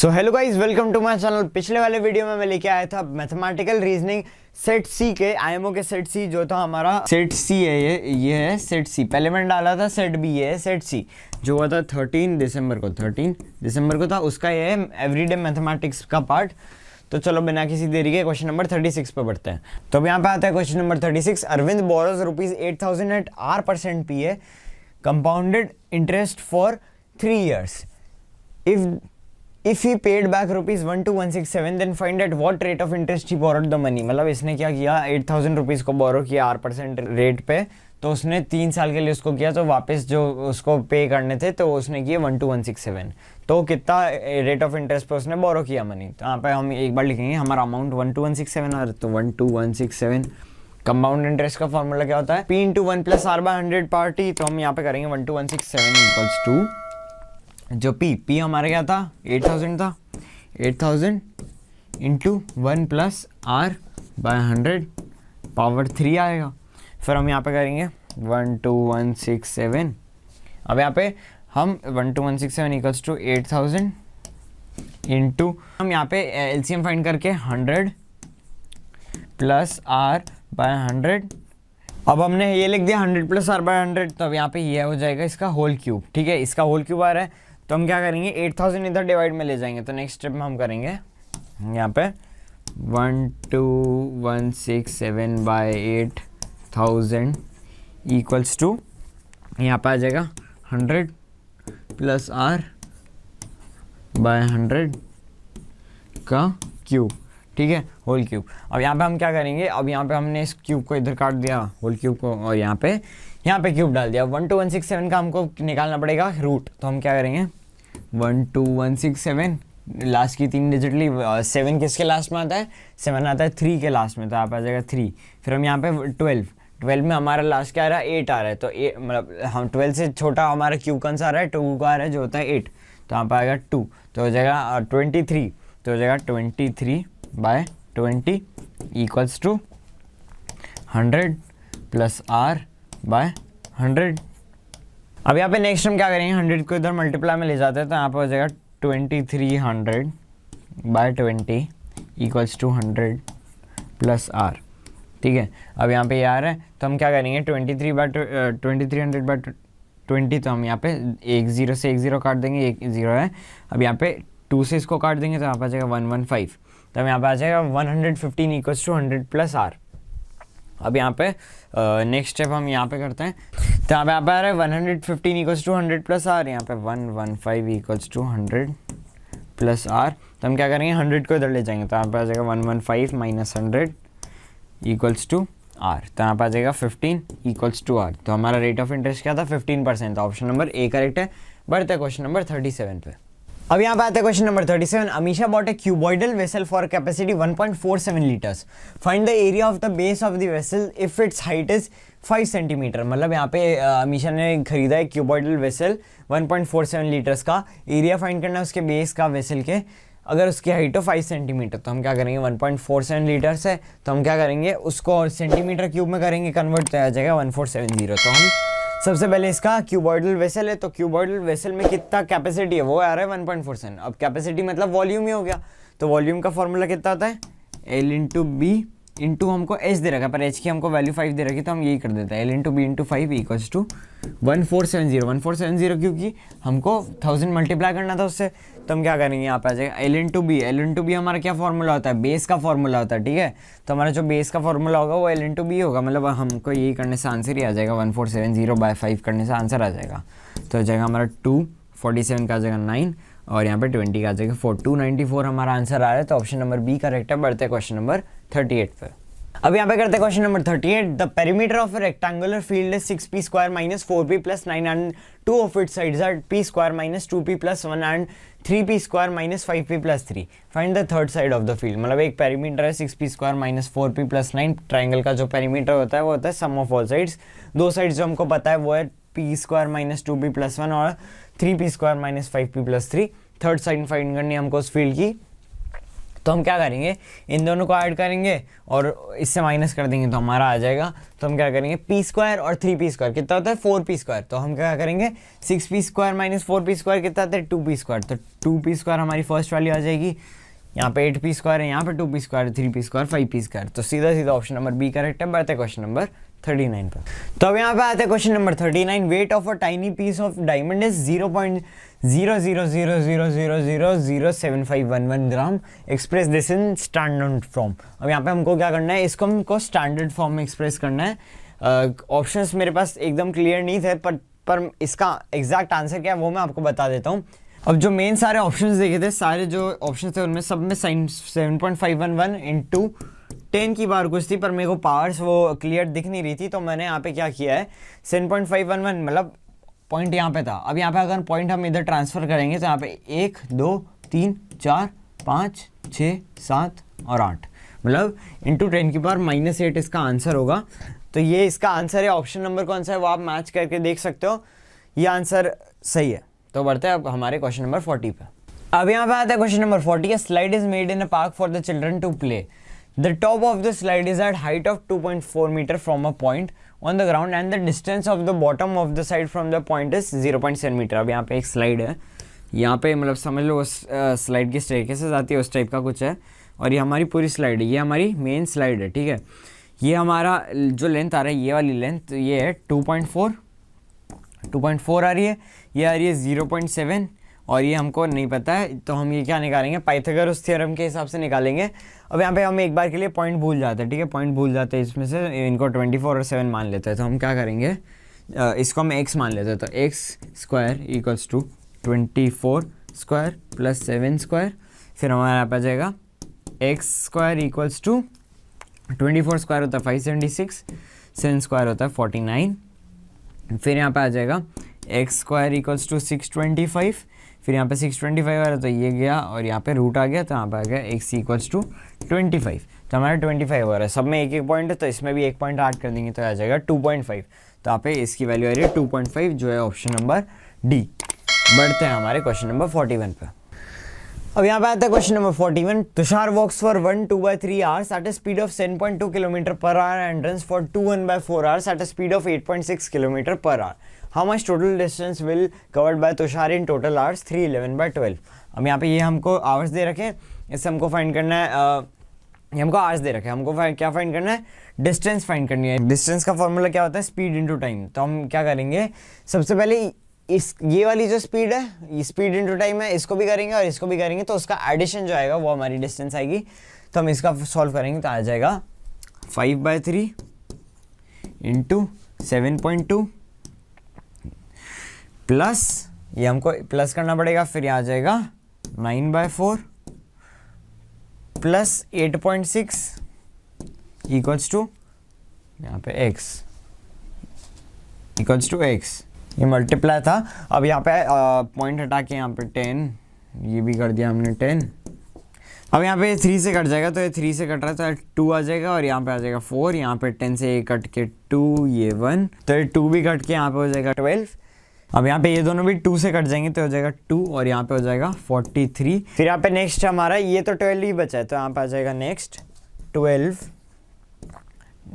So hello guys, welcome to my channel. पिछले वाले video में मैं लेके आया था मैथमेटिकल रीजनिंग सेट सी के आईएमओ के सेट सी जो था हमारा सेट सी है। ये है सेट सी। पहले मैंने डाला था सेट बी, ये है सेट सी जो हुआ था 13 दिसंबर को था। उसका ये है एवरीडे मैथमेटिक्स का पार्ट। तो चलो बिना किसी देरी के क्वेश्चन नंबर 36 पे बढ़ते हैं। तो अब यहाँ पे आता है question number 36। Arvind borrows ₹8,000 at R% PA compounded interest for 3 years. If he paid back ₹12167, then find at what rate of interest he borrowed the money. मतलब इसने क्या किया, 8,000 रुपीज़ को बोरो किया R% रेट पे, तो उसने 3 साल के लिए उसको किया, तो वापस जो उसको पे करने थे तो उसने किए 12,167। तो कितना रेट ऑफ इंटरेस्ट पे उसने बोरो किया मनी। तो यहाँ पे हम एक बार लिखेंगे हमारा अमाउंट 12,167 और तो 12,167। कंपाउंड इंटरेस्ट का फॉर्मूला क्या होता है, P × 1 + R/100 पार्टी। तो हम यहाँ पे करेंगे 12,167 इक्वल्स टू जो P हमारे क्या था, 8,000 था, 8,000 इंटू 1 + R/100 पावर 3 आएगा। फिर हम यहाँ पे करेंगे 12,167। अब यहाँ पे हम 12,167 इक्वल्स टू 8,000 इंटू हम यहाँ पे एलसीएम फाइंड करके 100 + R/100। अब हमने ये लिख दिया 100 + R/100। तो अब यहाँ पे ये हो जाएगा इसका होल क्यूब। ठीक है, इसका होल क्यूब आ रहा है। तो हम क्या करेंगे, 8,000 इधर डिवाइड में ले जाएंगे। तो नेक्स्ट स्टेप में हम करेंगे यहाँ पे 12,167/8,000 इक्वल्स टू यहाँ पे आ जाएगा 100 + R/100 का क्यूब। ठीक है, होल क्यूब। अब यहाँ पे हम क्या करेंगे, अब यहाँ पे हमने इस क्यूब को इधर काट दिया, होल क्यूब को, और यहाँ पे क्यूब डाल दिया। 12,167 का हमको निकालना पड़ेगा रूट। तो हम क्या करेंगे, 12,167 लास्ट की 3 डिजिट ली। 7 किसके लास्ट में आता है, 7 आता है 3 के लास्ट में, तो आप आ जाएगा 3। फिर हम यहाँ पे 12 में हमारा लास्ट क्या आ रहा है, 8 आ रहा है। तो मतलब हम 12 से छोटा हमारा क्यूब कौन सा आ रहा है, 2 का आ रहा है जो होता है 8। तो यहाँ पे आएगा 2, तो हो जाएगा 23। तो हो जाएगा 23/20 इक्वल्स टू 100 + R/100। अब यहाँ पे नेक्स्ट हम क्या करेंगे, 100 को इधर मल्टीप्लाई में ले जाते हैं। तो यहाँ पे हो जाएगा 2300/20 इक्वल्स टू 100 + R। ठीक है, अब यहाँ पे ये आ रहा है। तो हम क्या करेंगे, 2300/20। तो हम यहाँ पे एक 0 से एक 0 काट देंगे, एक 0 है। अब यहाँ पे 2 से इसको काट देंगे, तो यहाँ पे आ जाएगा 115। तो हम यहाँ पे आ जाएगा 115 इक्वल्स टू 100 + R। अब यहाँ पे नेक्स्ट स्टेप हम यहाँ पे करते हैं। तो यहाँ पे आ रहा है 115 इक्वल्स टू 100 + R। यहाँ पे 115 इक्वल्स टू 100 + R। तो हम क्या करेंगे, 100 को इधर ले जाएंगे। तो यहाँ पे आ जाएगा 115 - 100 इक्वल्स टू R। तो यहाँ पे आ जाएगा 15 इक्वल्स टू R। तो हमारा रेट ऑफ इंटरेस्ट क्या था, 15%। तो ऑप्शन नंबर ए करेक्ट है। बढ़ते हैं क्वेश्चन नंबर 37 पे। अब यहाँ पे आता है question number 37। Amisha bought a cuboidal vessel for capacity 1.47 litres. Find the area of the base of the vessel if its height is 5 centimetre. मतलब यहाँ पे अमीशा ने खरीदा है क्यूबॉइडल वेसल 1.47 लीटर्स का। एरिया फाइंड करना है उसके बेस का वेसल के, अगर उसकी हाइट हो 5 सेंटीमीटर। तो हम क्या करेंगे, 1.47 लीटर्स है, तो हम क्या करेंगे उसको सेंटीमीटर क्यूब में करेंगे कन्वर्ट, तो आ जाएगा 1470। तो हम सबसे पहले इसका क्यूबॉइडल वेसल है, तो क्यूबॉइडल वेसल में कितना कैपेसिटी है वो आ रहा है 1.47। अब कैपेसिटी मतलब वॉल्यूम ही हो गया। तो वॉल्यूम का फॉर्मूला कितना आता है, L × B इंटू हमको H दे रखा है, पर H की हमको वैल्यू 5 दे रखी, तो हम यही कर देते हैं, L × B × 5 इक्वल्स टू 1470 क्योंकि हमको 1000 मल्टीप्लाई करना था उससे। तो हम क्या करेंगे, यहाँ पे आ जाएगा L × B हमारा क्या फॉर्मूला होता है, बेस का फॉर्मूला होता है। ठीक है, तो हमारा जो बेस का फॉर्मूला होगा वो L × B होगा। मतलब हमको यही करने से आंसर ही आ जाएगा, 1470/5 करने से आंसर आ जाएगा। तो हो जाएगा हमारा 247 का आ जाएगा 9 और यहाँ पे 20 का आ जाएगा 4। 294 हमारा आंसर आ रहा है। तो ऑप्शन नंबर बी करेक्ट है। बढ़ते हैं क्वेश्चन नंबर 38 पे। अब यहाँ पे करते हैं question number 38। The perimeter of A rectangular field is 6p² - 4p + 9 and 2 of its sides are p² - 2p + 1 and 3p² - 5p + 3। Find the third side of the field. मतलब एक पेरीमीटर है 6p² - 4p + 9। Triangle का जो perimeter होता है वो होता है सम ऑफ ऑल साइड्स। दो साइड्स जो हमको पता है वो है p² - 2p + 1 और 3p² - 5p + 3। Third side find करनी है हमको उस फील्ड की। तो हम क्या करेंगे, इन दोनों को ऐड करेंगे और इससे माइनस कर देंगे तो हमारा आ जाएगा। तो हम क्या करेंगे, पी स्क्वायर और 3p स्क्वायर कितना होता है 4p स्क्वायर। तो हम क्या करेंगे 6p square minus 4p square कितना आता है 2p स्क्वायर। तो 2p स्क्वायर हमारी फर्स्ट वैल्यू आ जाएगी, यहाँ पे 8p स्क्वायर है, यहाँ पे 2p square, 3p square, 5p square. तो सीधा सीधा ऑप्शन नंबर बी करेक्ट है। बढ़ते क्वेश्चन नंबर 39 पर। तो अब यहाँ पे आते हैं question number 39। Weight of a tiny piece of diamond is 0.00000007511 gram. Express this in standard form. अब यहाँ पे हमको क्या करना है, इसको हमको स्टैंडर्ड फॉर्म में एक्सप्रेस करना है। ऑप्शंस मेरे पास एकदम क्लियर नहीं थे, पर इसका एग्जैक्ट आंसर क्या है वो मैं आपको बता देता हूँ। अब जो मेन सारे ऑप्शंस देखे थे, सारे जो ऑप्शंस थे उनमें सब में 7.511 इंटू 10 की बार कुछ थी, पर मेरे को पावर्स वो क्लियर दिख नहीं रही थी। तो मैंने यहाँ पे क्या किया है 7.511 मतलब पॉइंट यहाँ पे था। अब यहाँ पे अगर पॉइंट हम इधर ट्रांसफ़र करेंगे तो यहाँ पे 1 2 3 4 5 6 7 और 8 मतलब इंटू 10 की पावर -8 इसका आंसर होगा। तो ये इसका आंसर है। ऑप्शन नंबर कौन सा है वो आप मैच करके देख सकते हो, ये आंसर सही है। तो बढ़ते हैं अब हमारे क्वेश्चन नंबर 40 पे। अब यहाँ पे आता है question number 40। Slide is made in a park for the children to play. The top of the slide is at height of 2.4 metre from a point on the ground and the distance of the bottom of the side from the point is 0.7 metre. अब यहाँ पे एक slide है, यहाँ पे मतलब समझ लो उस स्लाइड किस तरीके से जाती है उस टाइप का कुछ है। और ये हमारी पूरी स्लाइड है, ये हमारी मेन स्लाइड है, ठीक है। ये हमारा जो लेंथ आ रहा है, ये वाली लेंथ ये है 2.4 आ रही है, ये आ रही है 0.7 और ये हमको नहीं पता है। तो हम ये क्या निकालेंगे, पाइथागोरस थ्योरम के हिसाब से निकालेंगे। अब यहाँ पे हम एक बार के लिए पॉइंट भूल जाते हैं, ठीक है, पॉइंट भूल जाते हैं, इसमें से इनको 24 और 7 मान लेते हैं। तो हम क्या करेंगे, इसको हम x मान लेते हैं। तो x square equals to 24 square plus 7 square, फिर हमारे यहाँ पे आ जाएगा x square equals to 24 square होता है 576, 7 स्क्वायर होता है 49, फिर यहाँ पे आ जाएगा एक्स स्क्वायर इक्वल्स टू 625, फिर यहाँ पे 625 आ रहा तो ये गया और यहाँ पे रूट आ गया, तो यहाँ पे आ गया एक्स इक्वल्स टू 25। तो हमारा 25 हो रहा है, सब में एक एक पॉइंट है, तो इसमें भी एक पॉइंट ऐड कर देंगे तो आ जाएगा 2.5। तो यहाँ पे इसकी वैल्यू आ रही है 2.5 जो है ऑप्शन नंबर डी। बढ़ते हैं हमारे क्वेश्चन नंबर 41 पे। अब यहाँ पे आता है question number 41। Tushar walks for 1 2/3 hours at a speed of 7.2 kilometre per hour and runs for 2 1/4 hours at a speed of 8.6 kilometre per hour. How much total distance will covered by Tushar in total hours 3 11/12। अब यहाँ पे ये हमको hours दे रखे हैं, इससे हमको find करना है, ये हमको आवर्स दे रखे हैं, हमको क्या फाइंड करना है, डिस्टेंस फाइंड करनी है। डिस्टेंस का फॉर्मूला क्या होता है, स्पीड इनटू टाइम। तो हम क्या करेंगे, सबसे पहले ये वाली जो स्पीड है, ये स्पीड इनटू टाइम है, इसको भी करेंगे और इसको भी करेंगे, तो उसका एडिशन जो आएगा वो हमारी डिस्टेंस आएगी। तो हम इसका सॉल्व करेंगे तो आ जाएगा 5/3 इंटू 7.2 प्लस, ये हमको प्लस करना पड़ेगा, फिर यहाँ आ जाएगा 9/4 प्लस 8.6 इक्वल्स टू यहाँ पे x इक्वल्स टू x। ये मल्टीप्लाई था। अब यहाँ पे पॉइंट हटा के यहाँ पे 10, ये भी कर दिया हमने 10। अब यहाँ पे 3 से कट जाएगा, तो ये 3 से कट रहा है तो 2 आ जाएगा और यहाँ पे आ जाएगा 4, यहाँ पे 10 से ये कट के 2, ये 1, तो ये 2 भी कट के यहाँ पे हो जाएगा 12। अब यहाँ पे ये दोनों भी 2 से कट जाएंगे तो हो जाएगा 2 और यहाँ पे हो जाएगा 43। फिर यहाँ पे नेक्स्ट हमारा ये तो 12 ही बचा है, तो यहाँ पे आ जाएगा नेक्स्ट 12,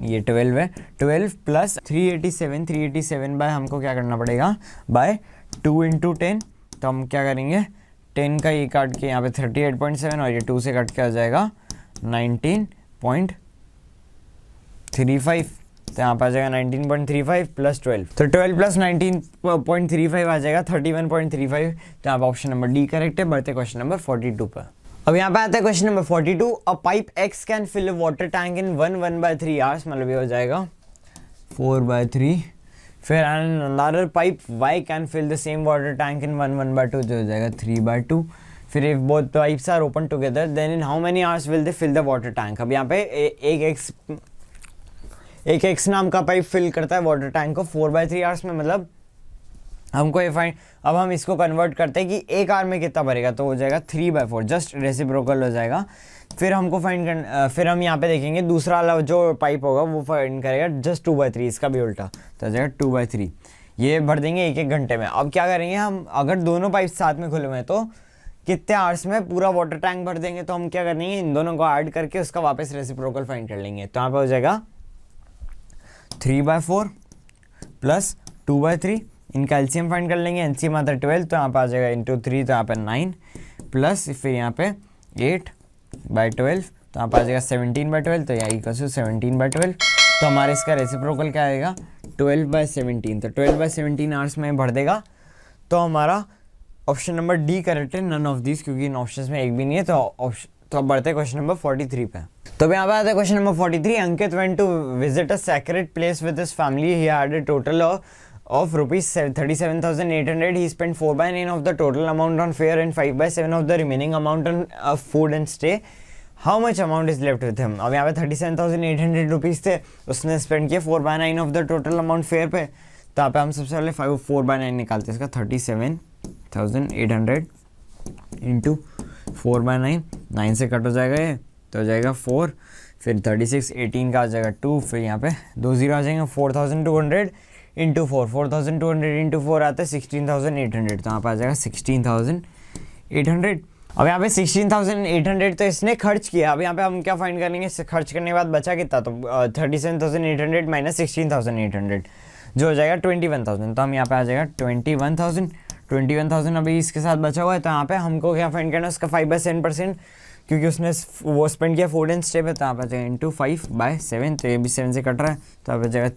ये 12 है, 12 प्लस 387 बाय हमको क्या करना पड़ेगा, बाय 2 इंटू 10। तो हम क्या करेंगे, 10 का ये काट के यहाँ पे 38.7 और ये 2 से कट के आ जाएगा 19.35। तो यहाँ पे आ जाएगा 19.35 प्लस 12, तो 12 प्लस 19.35 आ जाएगा 31.35। तो यहाँ पे ऑप्शन नंबर डी करेक्ट है। बढ़ते क्वेश्चन नंबर 42 पर। अब यहाँ पे आता है question number 42। A pipe X can fill a water tank in 1/3 hours, मतलब ये हो जाएगा 4/3। फिर another pipe Y can fill the same water tank in 1/2 जो हो जाएगा 3/2। फिर if both pipes are open together then in how many hours will they fill the water tank. अब यहाँ पे एक एक्स नाम का पाइप फिल करता है वाटर टैंक को 4/3 आवर्स में, मतलब हमको ये फाइंड, अब हम इसको कन्वर्ट करते हैं कि एक आवर में कितना भरेगा, तो हो जाएगा 3/4, जस्ट रेसिप्रोकल हो जाएगा। फिर हमको फाइंड करना, फिर हम यहाँ पे देखेंगे दूसरा वाला जो पाइप होगा वो फाइंड करेगा जस्ट 2/3, इसका भी उल्टा, तो हो जाएगा 2/3। ये भर देंगे एक घंटे में। अब क्या करेंगे हम, अगर दोनों पाइप साथ में खुले हुए हैं तो कितने आवर्स में पूरा वाटर टैंक भर देंगे, तो हम क्या करेंगे, इन दोनों को ऐड करके उसका वापस रेसिप्रोकल फाइंड कर लेंगे। तो यहाँ पे हो जाएगा 3/4 प्लस 2/3, इनका एलसीएम फाइंड कर लेंगे, एलसीएम आता है 12, तो यहाँ पे आ जाएगा इंटू 3, तो यहाँ पे 9 प्लस फिर यहाँ पे 8/12, तो यहाँ पे आ जाएगा 17/12, तो यहाँ इक्वल टू 17/12। तो हमारे इसका रेसिप्रोकल क्या आएगा 12/17, तो 12/17 आवर्स में भर देगा। तो हमारा ऑप्शन नंबर डी करेक्ट है, नन ऑफ दिस, क्योंकि इन ऑप्शंस में एक भी नहीं है। तो अब बढ़ते हैं क्वेश्चन नंबर 43 पे। तो यहाँ पे आता है question number 43। Ankit went to visit a sacred place with his family. He had a total of rupees 37,800. He spent 4/9 of the total amount on fare and 5/7 of the remaining amount on food and stay. How much amount is left with him? अब यहाँ पे 37,800 rupees थे, उसने spend किया 4/9 of the total amount fair पे। तो यहाँ पे हम सबसे पहले 4/9 निकालते हैं इसका, 37,800 इंटू 4/9, 9 से कट हो जाएगा ये, तो हो जाएगा 4, फिर 36, 18 का आ जाएगा 2, फिर यहाँ पे 2 0 आ जाएंगे, 4,200 इंटू 4, 4,200 इंटू 4 आता है 16,800, तो यहाँ पे आ जाएगा 16,800। अब यहाँ पे 16,800 तो इसने खर्च किया। अब यहाँ पे हम क्या फाइंड करेंगे, खर्च करने के बाद बचा कितना, तो 37,800 माइनस 16,800 जो हो जाएगा 21,000। तो हम यहाँ पे आ जाएगा 21,000 अभी इसके साथ बचा हुआ है। तो यहाँ पे हमको क्या फाइंड करना है, उसका 5/7%, क्योंकि उसने वो स्पेंड किया फूड एंड स्टे पे। तो यहाँ पे आ जाएगा इंटू 5/7, तो ये भी 7 से कट रहा है, तो यहाँ पे आ जाएगा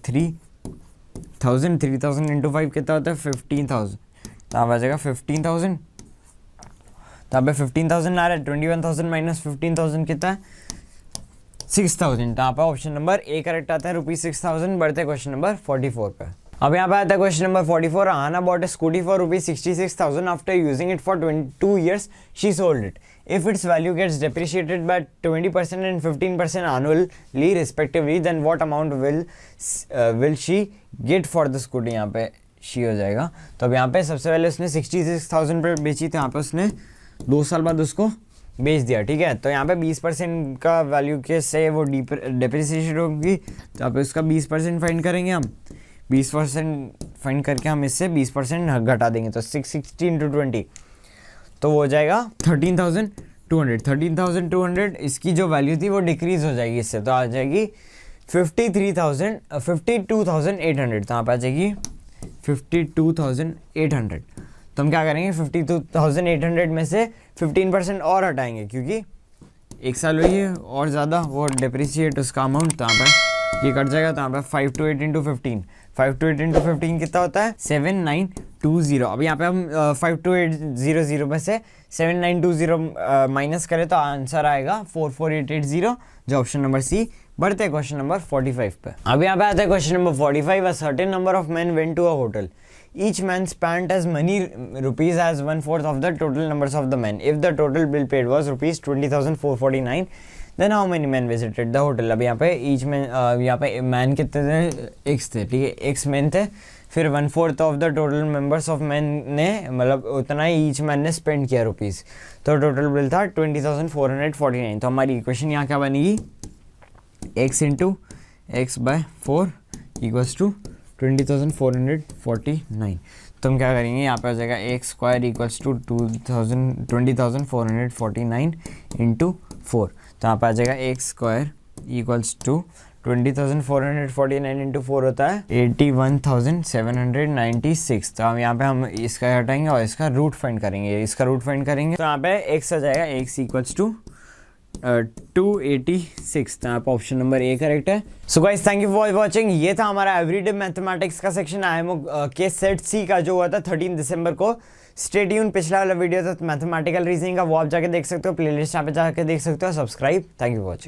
3,000 इंटू 5 कितना होता है 15,000, तो यहाँ पे आ जाएगा 15,000। तो यहाँ पे 15,000 आ रहा है, 21,000 माइनस 15,000 कितना है 6,000। तो यहाँ पे ऑप्शन नंबर ए करेक्ट आता है, ₹6,000। बढ़ते क्वेश्चन नंबर 44 पे। अब यहाँ पे आता है क्वेश्चन नंबर 44। आना bought a scooty for ₹66,000 after using it for 22 years she sold it. If its value gets depreciated by 20% and 15% annually respectively, then what amount will she get for the scooty? यहाँ पे she हो जाएगा। तो अब यहाँ पे सबसे पहले उसने 66,000 पर बेची, तो यहाँ पे उसने 2 साल बाद उसको बेच दिया, ठीक है। तो यहाँ पे 20% का वैल्यू के से वो डिप्रिसिएशन होगी, तो यहाँ पे उसका 20% फाइंड करेंगे हम, 20% फाइंड करके हम इससे 20% घटा देंगे, तो 660 इंटू 20, तो वो हो जाएगा 13,200। इसकी जो वैल्यू थी वो डिक्रीज हो जाएगी इससे, तो आ जाएगी 52,800। तो यहाँ पे आ जाएगी 52,800। तो हम क्या करेंगे, 52,800 में से 15% और हटाएंगे, क्योंकि एक साल हुई है और ज़्यादा वो डिप्रिशिएट उसका अमाउंट, तो यहाँ पे ये कट जाएगा। तो यहाँ पे 5 to 8 इंटू 15, 5 to 8 इंटू 15 कितना होता है 7920। अब यहाँ पे हम 5 to 800 में से 7920 माइनस करें तो आंसर आएगा 44880, जो ऑप्शन नंबर सी। बढ़ते हैं क्वेश्चन नंबर 45 पे। अब यहाँ पे आता है question number 45। A certain number of man went to a hotel, each man spent as many rupees as 1/4 of the total numbers of the men. If the total bill paid was rupees 20,449, then how many men visited the hotel? अब यहाँ पे each man यहाँ पे man कितने थे, x थे, ठीक है, x men थे। फिर 1/4 of the total members of man ने, मतलब उतना ही ईच मैन ने स्पेंड किया रुपीज़, तो टोटल बिल था 20,449। तो हमारी इक्वेशन यहाँ क्या बनेगी, x into x/4 equals to 20,449। तो हम क्या करेंगे, यहाँ पे आ जाएगा x² इक्वल्स टू 20,449 इंटू 4। तो यहाँ पे आ जाएगा x² इक्वल्स टू 20,449 इंटू 4 होता है 81,796। तो हम यहाँ पे हम इसका हटाएंगे और इसका रूट फाइंड करेंगे, इसका रूट फाइंड करेंगे। तो यहाँ पे x आ जाएगा, x इक्वल्स टू 286। तो यहाँ पे ऑप्शन नंबर ए करेक्ट है। So guys, thank you for watching. ये था हमारा एवरीडे मैथमेटिक्स का सेक्शन IMO के सेट सी का, जो हुआ था 13 दिसंबर को। स्टे ट्यून, पिछला वाला वीडियो था मैथमेटिकल रीजनिंग का, वो आप जाके देख सकते हो, प्लेलिस्ट यहाँ पे जाके देख सकते हो। Subscribe. Thank you for watching.